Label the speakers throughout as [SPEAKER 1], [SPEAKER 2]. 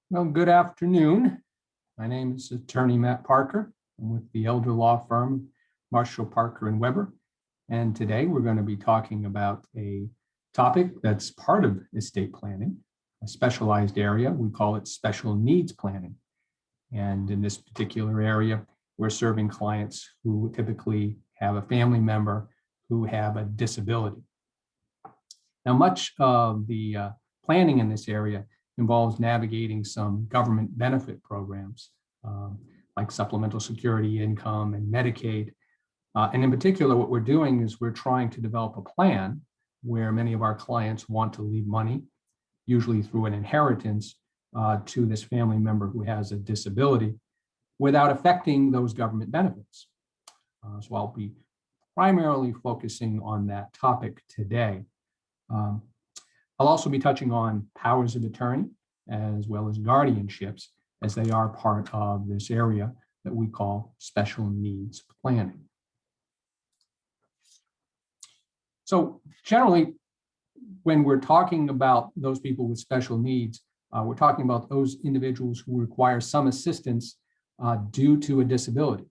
[SPEAKER 1] Well, good afternoon. My name is Attorney Matt Parker. I'm with the elder law firm Marshall, Parker and Weber. And today we're going to be talking about a topic that's part of estate planning, a specialized area. We call it special needs planning. And in this particular area, we're serving clients who typically have a family member who have a disability. Now, much of the planning in this area involves navigating some government benefit programs like supplemental security income and Medicaid. And in particular, what we're doing is we're trying to develop a plan where many of our clients want to leave money, usually through an inheritance, to this family member who has a disability without affecting those government benefits. So I'll be primarily focusing on that topic today. I'll also be touching on powers of attorney as well as guardianships, as they are part of this area that we call special needs planning. So generally, when we're talking about those people with special needs, we're talking about those individuals who require some assistance due to a disability.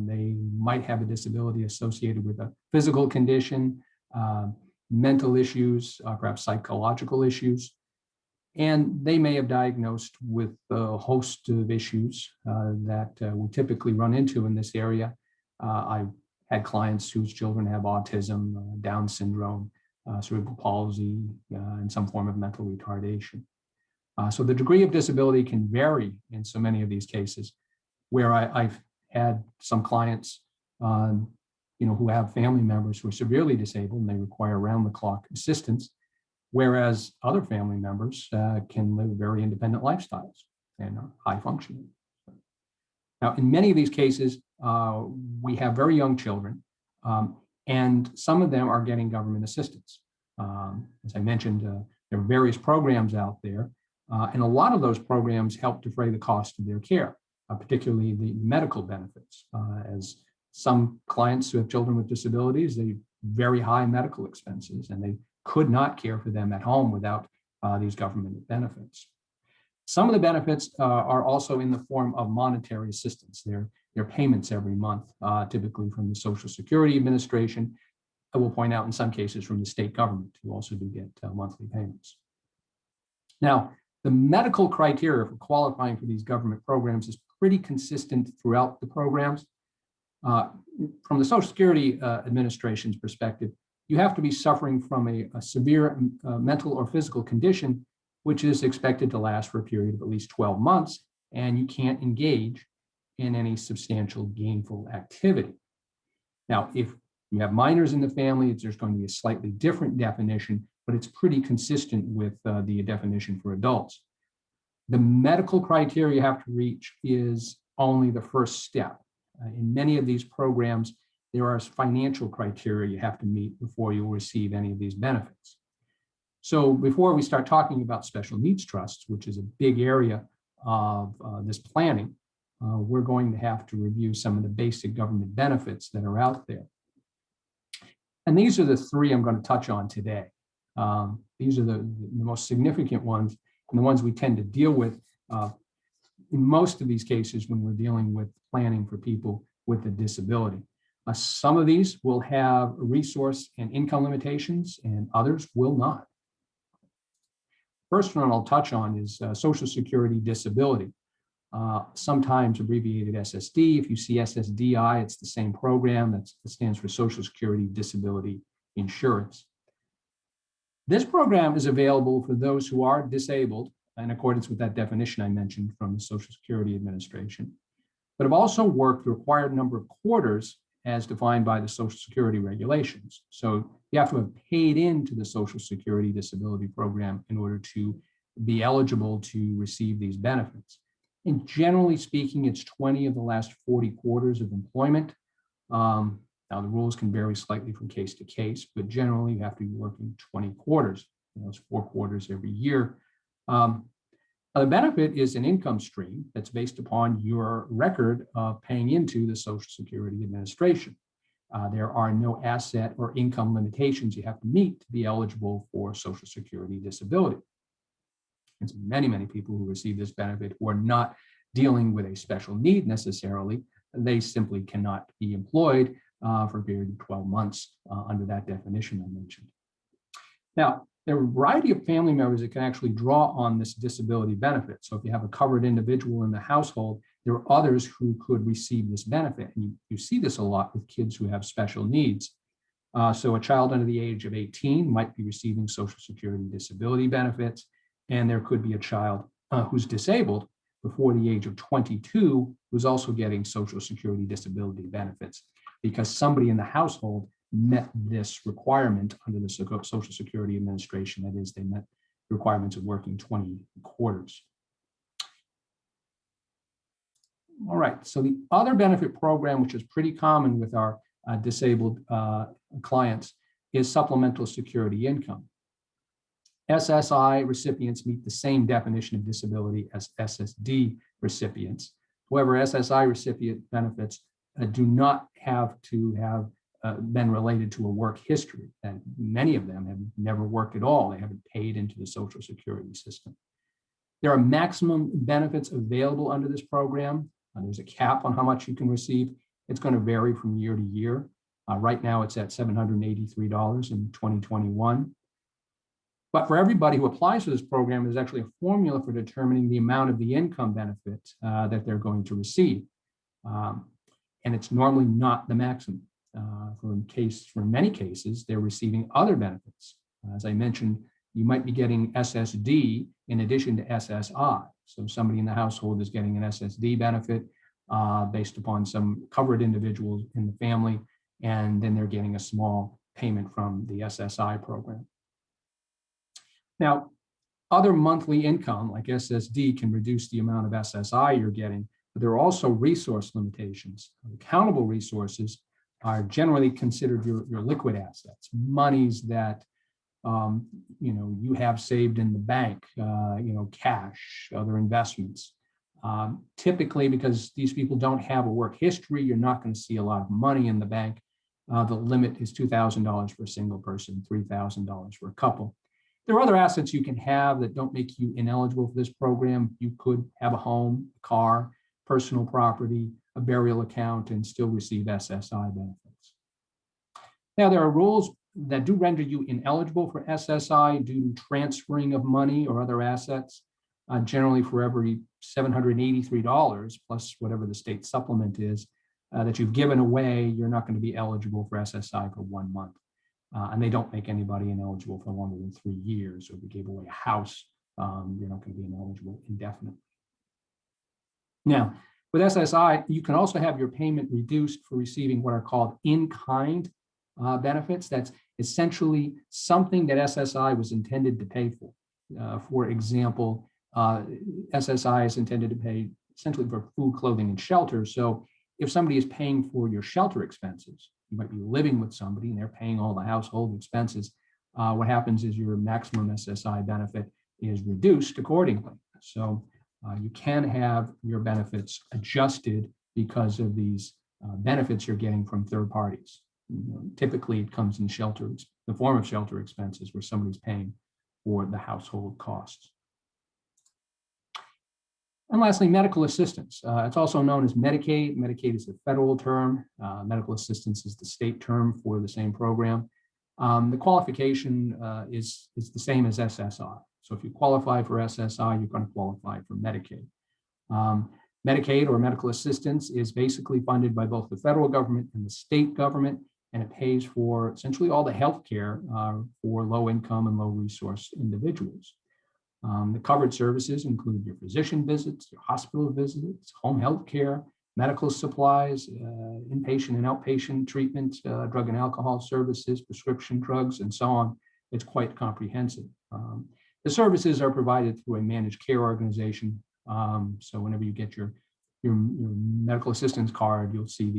[SPEAKER 1] They might have a disability associated with a physical condition, mental issues, perhaps psychological issues, and they may have diagnosed with a host of issues that we typically run into in this area. I've had clients whose children have autism, Down syndrome, cerebral palsy, and some form of mental retardation. So the degree of disability can vary in so many of these cases, where I've had some clients who have family members who are severely disabled and they require round-the-clock assistance, whereas other family members can live very independent lifestyles and are high functioning. Now, in many of these cases, we have very young children, and some of them are getting government assistance. As I mentioned, there are various programs out there, and a lot of those programs help defray the cost of their care, particularly the medical benefits. As some clients who have children with disabilities, they have very high medical expenses, and they could not care for them at home without these government benefits. Some of the benefits are also in the form of monetary assistance. They're payments every month, typically from the Social Security Administration. I will point out in some cases from the state government, who also do get monthly payments. Now, the medical criteria for qualifying for these government programs is pretty consistent throughout the programs. From the Social Security Administration's perspective, you have to be suffering from a severe mental or physical condition, which is expected to last for a period of at least 12 months, and you can't engage in any substantial gainful activity. Now, if you have minors in the family, there's going to be a slightly different definition, but it's pretty consistent with the definition for adults. The medical criteria you have to reach is only the first step. In many of these programs, there are financial criteria you have to meet before you'll receive any of these benefits. So before we start talking about special needs trusts, which is a big area of this planning, we're going to have to review some of the basic government benefits that are out there. And these are the three I'm going to touch on today. These are the most significant ones, and the ones we tend to deal with in most of these cases when we're dealing with planning for people with a disability. Some of these will have resource and income limitations, and others will not. First one I'll touch on is Social Security disability, sometimes abbreviated SSD. If you see SSDI, it's the same program. That stands for Social Security Disability Insurance. This program is available for those who are disabled in accordance with that definition I mentioned from the Social Security Administration, but have also worked the required number of quarters as defined by the Social Security regulations. So you have to have paid into the Social Security Disability Program in order to be eligible to receive these benefits. And generally speaking, it's 20 of the last 40 quarters of employment. Now, the rules can vary slightly from case to case, but generally you have to be working 20 quarters. It's 4 quarters every year. The benefit is an income stream that's based upon your record of paying into the Social Security Administration. There are no asset or income limitations you have to meet to be eligible for Social Security disability. recipients, many people who receive this benefit who are not dealing with a special need necessarily. They simply cannot be employed for a period of 12 months under that definition I mentioned. Now, there are a variety of family members that can actually draw on this disability benefit. So if you have a covered individual in the household, there are others who could receive this benefit. And you see this a lot with kids who have special needs. So a child under the age of 18 might be receiving Social Security disability benefits, and there could be a child who's disabled before the age of 22 who's also getting Social Security disability benefits because somebody in the household met this requirement under the Social Security Administration. That is, they met the requirements of working 20 quarters. All right, so the other benefit program, which is pretty common with our disabled clients, is supplemental security income. SSI recipients meet the same definition of disability as SSD recipients. However, SSI recipient benefits do not have to have been related to a work history, and many of them have never worked at all. They haven't paid into the Social Security system. There are maximum benefits available under this program. There's a cap on how much you can receive. It's going to vary from year to year. Right now, it's at $783 in 2021. But for everybody who applies for this program, there's actually a formula for determining the amount of the income benefit that they're going to receive. And it's normally not the maximum. For many cases, they're receiving other benefits. As I mentioned, you might be getting SSD in addition to SSI. So somebody in the household is getting an SSD benefit based upon some covered individuals in the family, and then they're getting a small payment from the SSI program. Now, other monthly income like SSD can reduce the amount of SSI you're getting, but there are also resource limitations. Accountable resources are generally considered your liquid assets, monies that you have saved in the bank, cash, other investments. Typically, because these people don't have a work history, you're not going to see a lot of money in the bank. The limit is $2,000 for a single person, $3,000 for a couple. There are other assets you can have that don't make you ineligible for this program. You could have a home, a car, personal property, a burial account, and still receive SSI benefits. Now, there are rules that do render you ineligible for SSI due to transferring of money or other assets. Generally, for every $783 plus whatever the state supplement is that you've given away, you're not going to be eligible for SSI for 1 month. And they don't make anybody ineligible for longer than 3 years. So if you gave away a house, you're not going to be ineligible indefinitely. Now, with SSI, you can also have your payment reduced for receiving what are called in-kind benefits. That's essentially something that SSI was intended to pay for. For example, SSI is intended to pay essentially for food, clothing, and shelter. So if somebody is paying for your shelter expenses, you might be living with somebody and they're paying all the household expenses. What happens is your maximum SSI benefit is reduced accordingly. So you can have your benefits adjusted because of these benefits you're getting from third parties. Typically, it comes in the form of shelter expenses where somebody's paying for the household costs. And lastly, medical assistance. It's also known as Medicaid. Medicaid is the federal term. Medical assistance is the state term for the same program. The qualification is the same as SSI. So if you qualify for SSI, you're going to qualify for Medicaid. Medicaid or medical assistance is basically funded by both the federal government and the state government, and it pays for essentially all the health care for low income and low resource individuals. The covered services include your physician visits, your hospital visits, home health care, medical supplies, inpatient and outpatient treatment, drug and alcohol services, prescription drugs, and so on. It's quite comprehensive. The services are provided through a managed care organization. So whenever you get your medical assistance card, you'll see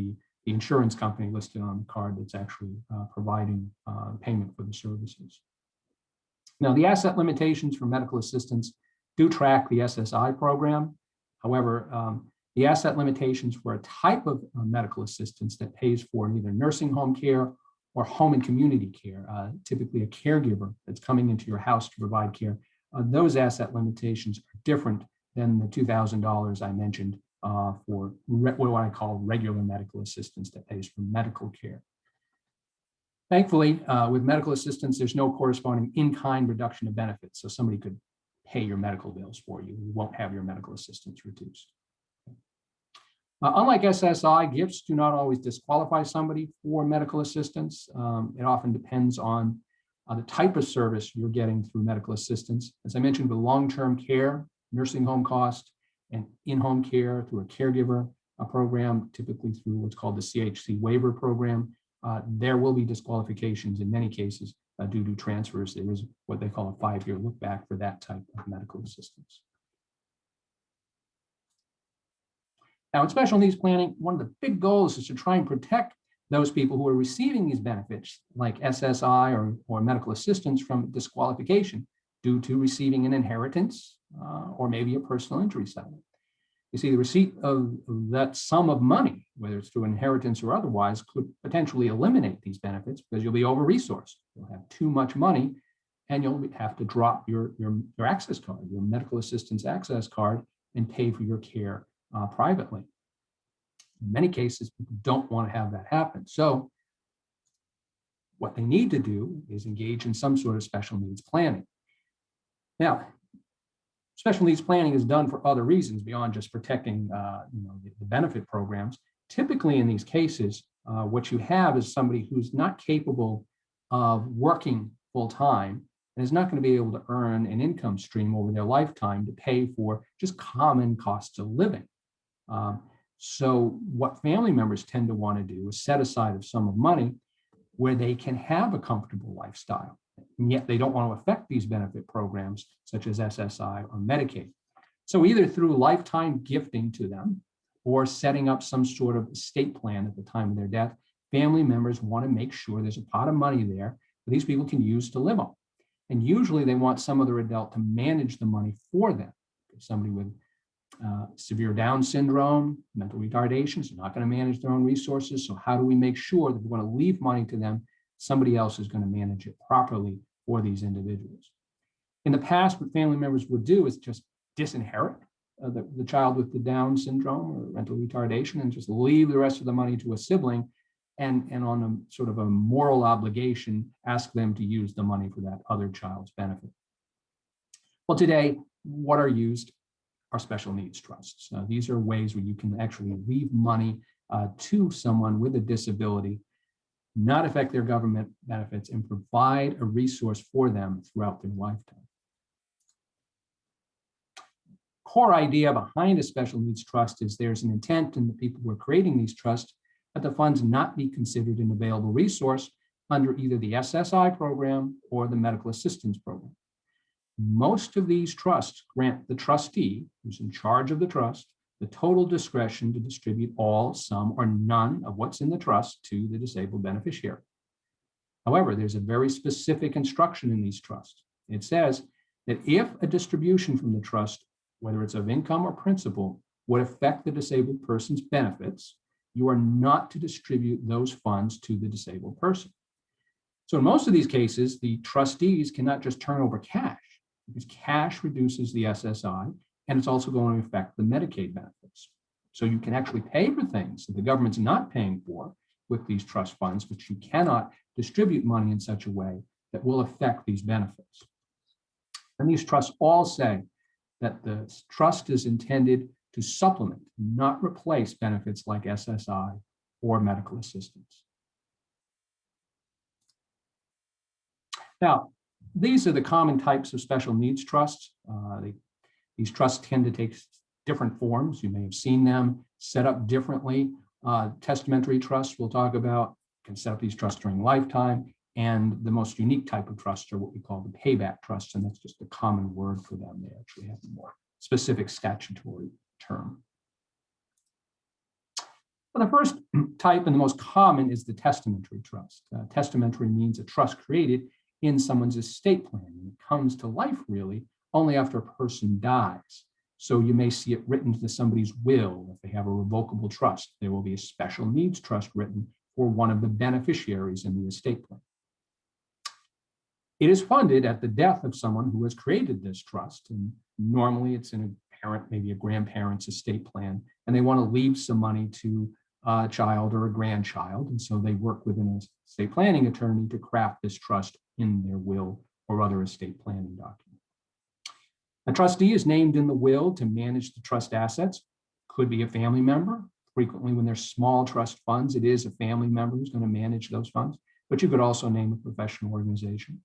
[SPEAKER 1] the insurance company listed on the card that's actually providing payment for the services. Now, the asset limitations for medical assistance do track the SSI program. However, the asset limitations for a type of medical assistance that pays for either nursing home care or home and community care, typically a caregiver that's coming into your house to provide care, those asset limitations are different than the $2,000 I mentioned for what I call regular medical assistance that pays for medical care. Thankfully, with medical assistance, there's no corresponding in-kind reduction of benefits. So somebody could pay your medical bills for you. You won't have your medical assistance reduced. Unlike SSI, gifts do not always disqualify somebody for medical assistance. It often depends on the type of service you're getting through medical assistance. As I mentioned, with long-term care, nursing home cost, and in-home care through a caregiver program, typically through what's called the CHC waiver program, there will be disqualifications in many cases due to transfers. There is what they call a 5-year look back for that type of medical assistance. Now, in special needs planning, one of the big goals is to try and protect those people who are receiving these benefits, like SSI or medical assistance, from disqualification due to receiving an inheritance or maybe a personal injury settlement. You see, the receipt of that sum of money, whether it's through inheritance or otherwise, could potentially eliminate these benefits because you'll be over-resourced. You'll have too much money, and you'll have to drop your access card, your medical assistance access card, and pay for your care privately. In many cases, people don't want to have that happen. So what they need to do is engage in some sort of special needs planning. Now, special needs planning is done for other reasons beyond just protecting the benefit programs. Typically in these cases, what you have is somebody who's not capable of working full-time and is not going to be able to earn an income stream over their lifetime to pay for just common costs of living. So what family members tend to want to do is set aside a sum of money where they can have a comfortable lifestyle, and yet they don't want to affect these benefit programs such as SSI or Medicaid. So either through lifetime gifting to them or setting up some sort of estate plan at the time of their death, family members want to make sure there's a pot of money there that these people can use to live on. And usually they want some other adult to manage the money for them. Somebody with severe Down syndrome, mental retardation, so not going to manage their own resources. So how do we make sure that we're going to leave money to them? Somebody else is going to manage it properly for these individuals. In the past, what family members would do is just disinherit the child with the Down syndrome or mental retardation and just leave the rest of the money to a sibling, and on a sort of a moral obligation, ask them to use the money for that other child's benefit. Well, today, what are used are special needs trusts. These are ways where you can actually leave money to someone with a disability, not affect their government benefits, and provide a resource for them throughout their lifetime. Core idea behind a special needs trust is there's an intent in the people who are creating these trusts that the funds not be considered an available resource under either the SSI program or the medical assistance program. Most of these trusts grant the trustee, who's in charge of the trust, the total discretion to distribute all, some, or none of what's in the trust to the disabled beneficiary. However, there's a very specific instruction in these trusts. It says that if a distribution from the trust, whether it's of income or principal, would affect the disabled person's benefits, you are not to distribute those funds to the disabled person. So in most of these cases, the trustees cannot just turn over cash, because cash reduces the SSI, and it's also going to affect the Medicaid benefits. So you can actually pay for things that the government's not paying for with these trust funds, but you cannot distribute money in such a way that will affect these benefits. And these trusts all say that the trust is intended to supplement, not replace benefits like SSI or medical assistance. Now, these are the common types of special needs trusts. These trusts tend to take different forms. You may have seen them set up differently. Testamentary trusts we'll talk about can set up these trusts during lifetime. And the most unique type of trusts are what we call the payback trusts, and that's just a common word for them. They actually have a more specific statutory term. Well, the first type and the most common is the testamentary trust. Testamentary means a trust created in someone's estate plan. And it comes to life really only after a person dies. So you may see it written to somebody's will. If they have a revocable trust, there will be a special needs trust written for one of the beneficiaries in the estate plan. It is funded at the death of someone who has created this trust. And normally it's in a parent, maybe a grandparent's estate plan, and they want to leave some money to a child or a grandchild. And so they work with an estate planning attorney to craft this trust in their will or other estate planning document. A trustee is named in the will to manage the trust assets. Could be a family member. Frequently, when there's small trust funds, it is a family member who's going to manage those funds, but you could also name a professional organization.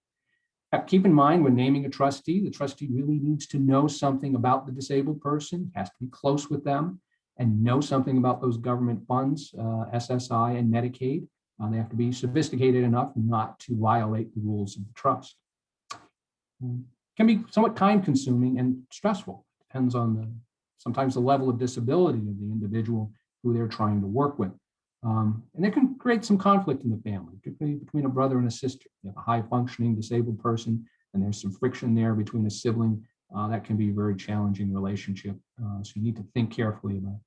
[SPEAKER 1] Keep in mind, when naming a trustee, the trustee really needs to know something about the disabled person, has to be close with them, and know something about those government funds, SSI and Medicaid. They have to be sophisticated enough not to violate the rules of the trust. Can be somewhat time-consuming and stressful. Depends on sometimes the level of disability of the individual who they're trying to work with. And it can create some conflict in the family, particularly between a brother and a sister. You have a high-functioning disabled person, and there's some friction there between a sibling. That can be a very challenging relationship. So you need to think carefully about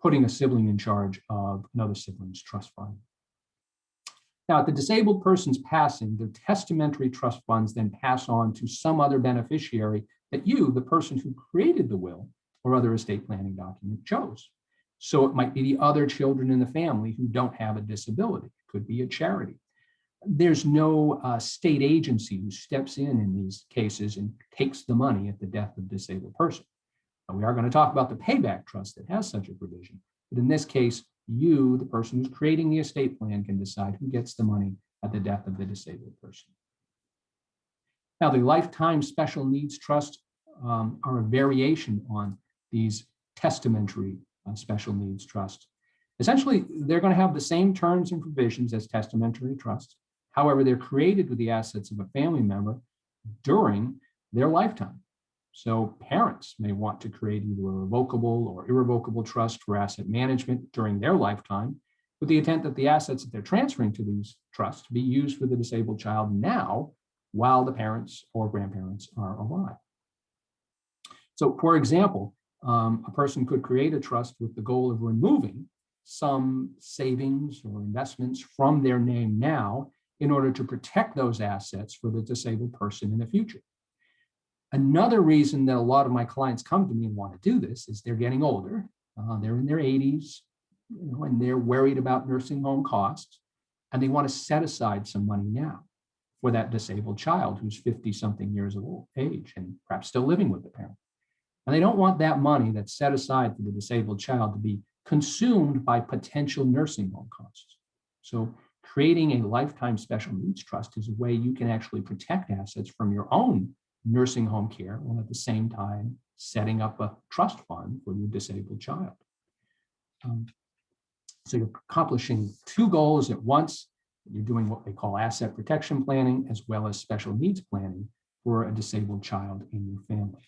[SPEAKER 1] putting a sibling in charge of another sibling's trust fund. Now, at the disabled person's passing, the testamentary trust funds then pass on to some other beneficiary that you, the person who created the will or other estate planning document, chose. So it might be the other children in the family who don't have a disability. It could be a charity. There's no state agency who steps in these cases and takes the money at the death of a disabled person. Now, we are going to talk about the payback trust that has such a provision. But in this case, you, the person who's creating the estate plan, can decide who gets the money at the death of the disabled person. Now, the lifetime special needs trusts are a variation on these testamentary special needs trusts. Essentially, they're going to have the same terms and provisions as testamentary trusts. However, they're created with the assets of a family member during their lifetime. So parents may want to create either a revocable or irrevocable trust for asset management during their lifetime, with the intent that the assets that they're transferring to these trusts be used for the disabled child now while the parents or grandparents are alive. So, for example, a person could create a trust with the goal of removing some savings or investments from their name now in order to protect those assets for the disabled person in the future. Another reason that a lot of my clients come to me and want to do this is they're getting older. They're in their 80s, and they're worried about nursing home costs, and they want to set aside some money now for that disabled child who's 50-something years of age and perhaps still living with the parent. And they don't want that money that's set aside for the disabled child to be consumed by potential nursing home costs. So creating a lifetime special needs trust is a way you can actually protect assets from your own nursing home care, while at the same time setting up a trust fund for your disabled child. So you're accomplishing two goals at once. You're doing what they call asset protection planning, as well as special needs planning for a disabled child in your family.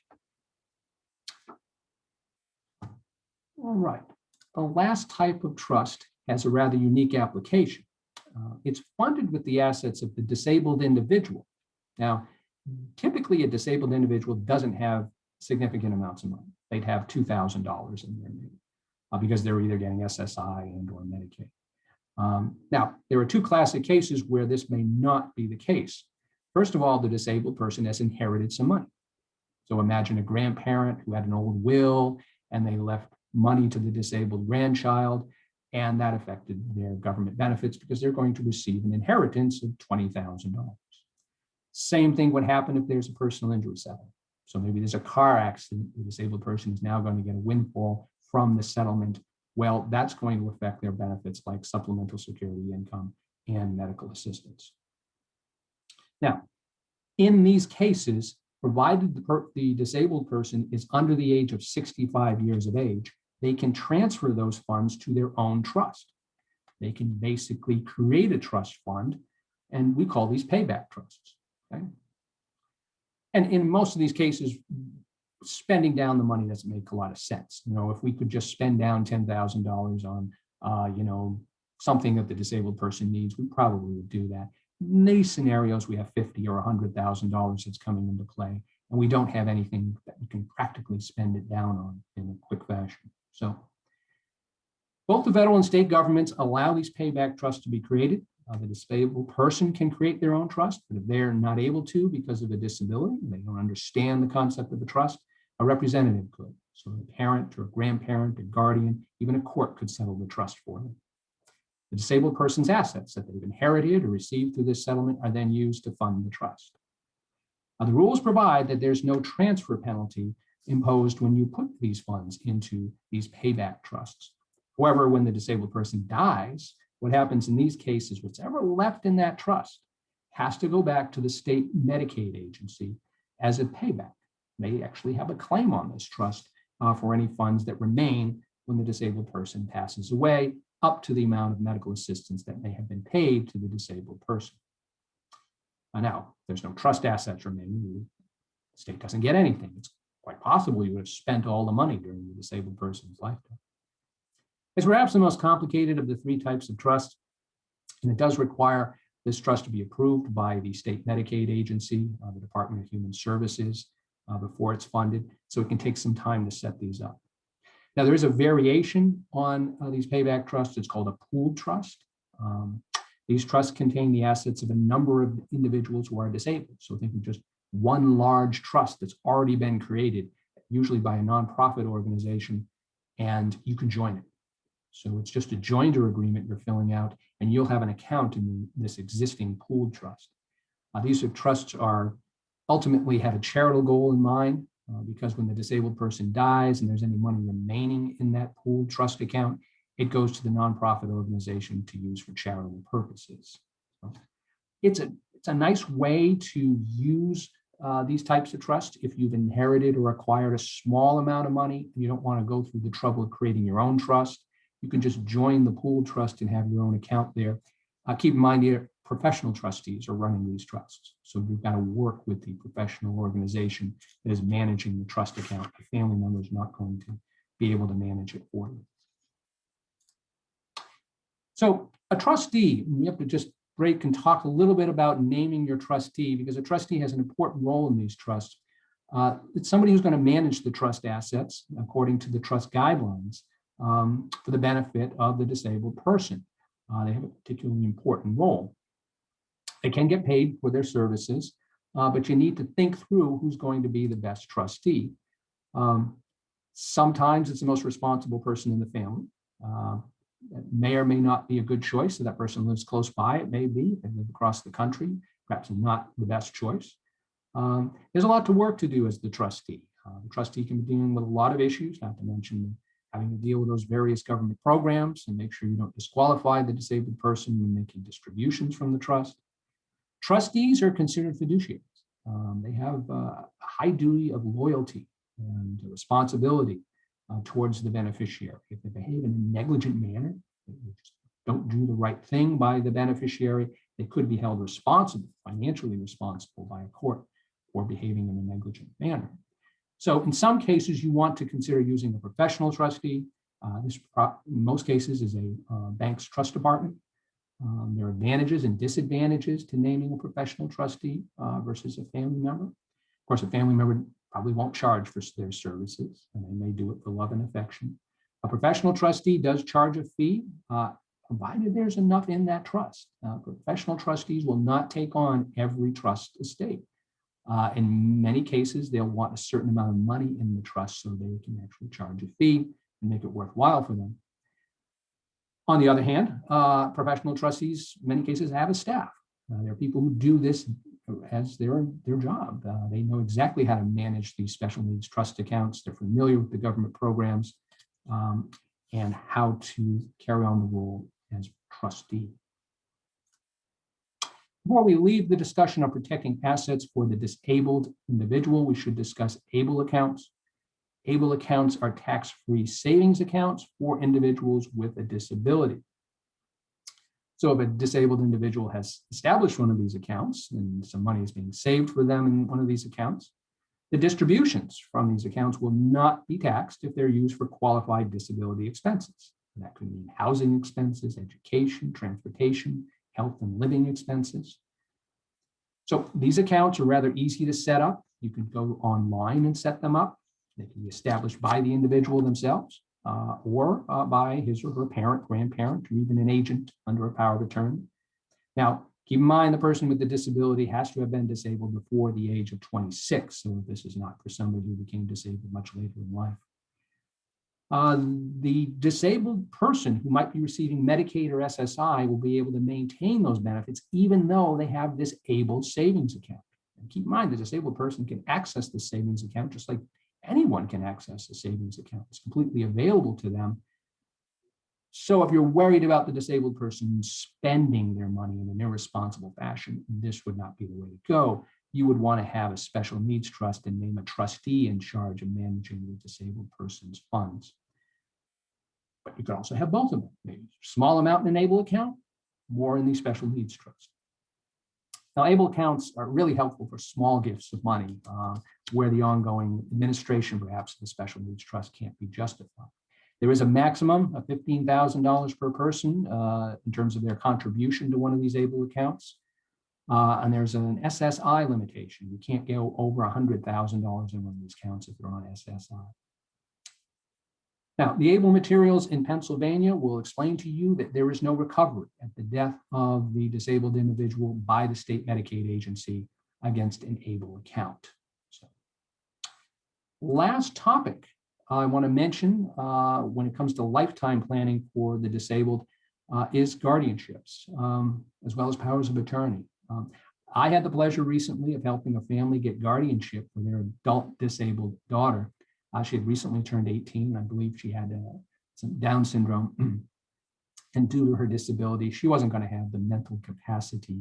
[SPEAKER 1] All right, the last type of trust has a rather unique application. It's funded with the assets of the disabled individual. Now, typically, a disabled individual doesn't have significant amounts of money. They'd have $2,000 in their name because they're either getting SSI and or Medicaid. Now, there are two classic cases where this may not be the case. First of all, the disabled person has inherited some money. So imagine a grandparent who had an old will and they left money to the disabled grandchild, and that affected their government benefits because they're going to receive an inheritance of $20,000. Same thing would happen if there's a personal injury settlement. So maybe there's a car accident, the disabled person is now going to get a windfall from the settlement. Well, that's going to affect their benefits like supplemental security income and medical assistance. Now, in these cases, provided the disabled person is under the age of 65 years of age, they can transfer those funds to their own trust. They can basically create a trust fund, and we call these payback trusts. Okay? And in most of these cases, spending down the money doesn't make a lot of sense. If we could just spend down $10,000 on, something that the disabled person needs, we probably would do that. In these scenarios, we have $50,000 or $100,000 that's coming into play, and we don't have anything that we can practically spend it down on in a quick fashion. So both the federal and state governments allow these payback trusts to be created. The disabled person can create their own trust, but if they're not able to because of a disability, they don't understand the concept of a trust, a representative could. So a parent or a grandparent, a guardian, even a court could settle the trust for them. The disabled person's assets that they've inherited or received through this settlement are then used to fund the trust. The rules provide that there's no transfer penalty imposed when you put these funds into these payback trusts. However, when the disabled person dies, what happens in these cases, whatever left in that trust has to go back to the state Medicaid agency as a payback. They actually have a claim on this trust for any funds that remain when the disabled person passes away, up to the amount of medical assistance that may have been paid to the disabled person. Now, there's no trust assets remaining. The state doesn't get anything. It's quite possible you would have spent all the money during the disabled person's lifetime. It's perhaps the most complicated of the three types of trust, and it does require this trust to be approved by the state Medicaid agency, the Department of Human Services, before it's funded. So it can take some time to set these up. Now, there is a variation on these payback trusts. It's called a pooled trust. These trusts contain the assets of a number of individuals who are disabled. So think of just one large trust that's already been created, usually by a nonprofit organization, and you can join it. So it's just a joinder agreement you're filling out, and you'll have an account in this existing pooled trust. These trusts are ultimately have a charitable goal in mind, because when the disabled person dies and there's any money remaining in that pooled trust account, it goes to the nonprofit organization to use for charitable purposes. So it's a nice way to use these types of trusts if you've inherited or acquired a small amount of money and you don't want to go through the trouble of creating your own trust. You can just join the pooled trust and have your own account there. Keep in mind here, professional trustees are running these trusts. So you've got to work with the professional organization that is managing the trust account. The family member is not going to be able to manage it for you. So a trustee, we have to just break and talk a little bit about naming your trustee, because a trustee has an important role in these trusts. It's somebody who's going to manage the trust assets according to the trust guidelines for the benefit of the disabled person. They have a particularly important role. They can get paid for their services, but you need to think through who's going to be the best trustee. Sometimes it's the most responsible person in the family. It may or may not be a good choice. If that person lives close by, it may be. If they live across the country, perhaps not the best choice. There's a lot to work to do as the trustee. The trustee can be dealing with a lot of issues, not to mention having to deal with those various government programs and make sure you don't disqualify the disabled person when making distributions from the trust. Trustees are considered fiduciaries. They have a high duty of loyalty and responsibility towards the beneficiary. If they behave in a negligent manner, they just don't do the right thing by the beneficiary, they could be held responsible, financially responsible by a court for behaving in a negligent manner. So in some cases, you want to consider using a professional trustee. This, in most cases, is a bank's trust department. There are advantages and disadvantages to naming a professional trustee versus a family member. Of course, a family member probably won't charge for their services, and they may do it for love and affection. A professional trustee does charge a fee, provided there's enough in that trust. Professional trustees will not take on every trust estate. In many cases, they'll want a certain amount of money in the trust so they can actually charge a fee and make it worthwhile for them. On the other hand, professional trustees, in many cases, have a staff. There are people who do this as their job. They know exactly how to manage these special needs trust accounts. They're familiar with the government programs and how to carry on the role as trustee. Before we leave the discussion of protecting assets for the disabled individual, we should discuss ABLE accounts. ABLE accounts are tax-free savings accounts for individuals with a disability. So if a disabled individual has established one of these accounts and some money is being saved for them in one of these accounts, the distributions from these accounts will not be taxed if they're used for qualified disability expenses. And that could mean housing expenses, education, transportation, health and living expenses. So these accounts are rather easy to set up. You can go online and set them up. They can be established by the individual themselves or by his or her parent, grandparent, or even an agent under a power of attorney. Now, keep in mind the person with the disability has to have been disabled before the age of 26. So this is not for somebody who became disabled much later in life. The disabled person who might be receiving Medicaid or SSI will be able to maintain those benefits even though they have this able savings account. And keep in mind, the disabled person can access the savings account just like anyone can access a savings account. It's completely available to them. So if you're worried about the disabled person spending their money in an irresponsible fashion, this would not be the way to go. You would want to have a special needs trust and name a trustee in charge of managing the disabled person's funds. But you could also have both of them, maybe a small amount in an ABLE account, more in the special needs trust. Now, ABLE accounts are really helpful for small gifts of money where the ongoing administration, perhaps, of the special needs trust can't be justified. There is a maximum of $15,000 per person in terms of their contribution to one of these ABLE accounts. And there's an SSI limitation. You can't go over $100,000 in one of these accounts if you're on SSI. Now, the ABLE materials in Pennsylvania will explain to you that there is no recovery at the death of the disabled individual by the state Medicaid agency against an ABLE account. So, last topic I want to mention when it comes to lifetime planning for the disabled is guardianships, as well as powers of attorney. I had the pleasure recently of helping a family get guardianship for their adult disabled daughter. She had recently turned 18. I believe she had some Down syndrome. And due to her disability, she wasn't going to have the mental capacity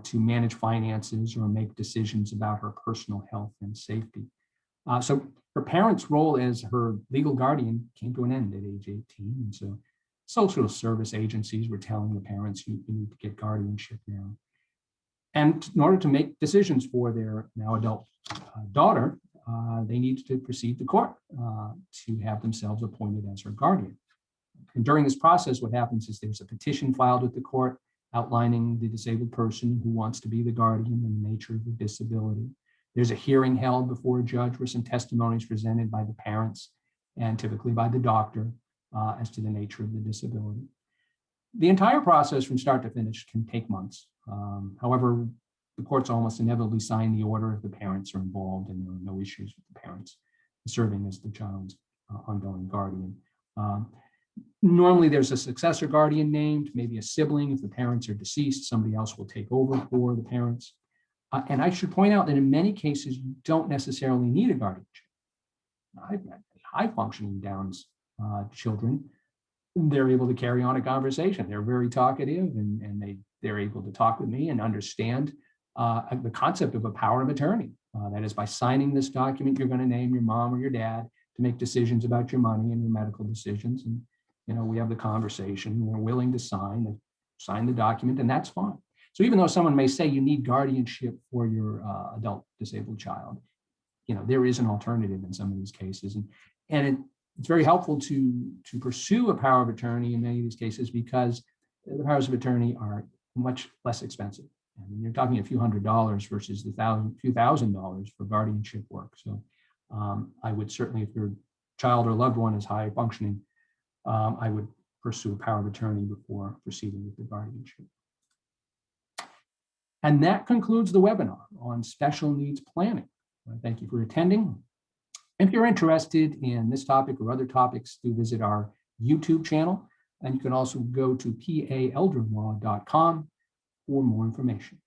[SPEAKER 1] to manage finances or make decisions about her personal health and safety. So her parents' role as her legal guardian came to an end at age 18. And so social service agencies were telling the parents, you need to get guardianship now. And in order to make decisions for their now adult daughter, they needed to proceed to court to have themselves appointed as her guardian. And during this process, what happens is there's a petition filed with the court outlining the disabled person who wants to be the guardian and the nature of the disability. There's a hearing held before a judge where some testimonies presented by the parents and typically by the doctor as to the nature of the disability. The entire process from start to finish can take months. However, the courts almost inevitably sign the order if the parents are involved and there are no issues with the parents serving as the child's ongoing guardian. Normally, there's a successor guardian named, maybe a sibling. If the parents are deceased, somebody else will take over for the parents. And I should point out that in many cases, you don't necessarily need a guardianship. High-functioning Downs children, they're able to carry on a conversation. They're very talkative, and they're able to talk with me and understand the concept of a power of attorney. That is, by signing this document, you're going to name your mom or your dad to make decisions about your money and your medical decisions. And we have the conversation. We're willing to sign the document, and that's fine. So even though someone may say you need guardianship for your adult disabled child, there is an alternative in some of these cases, and it's very helpful to pursue a power of attorney in many of these cases because the powers of attorney are much less expensive. I mean, you're talking a few $100s versus the few $1,000s for guardianship work. So I would certainly, if your child or loved one is high functioning, I would pursue a power of attorney before proceeding with the guardianship. And that concludes the webinar on special needs planning. Thank you for attending. If you're interested in this topic or other topics, do visit our YouTube channel. And you can also go to paelderlaw.com for more information.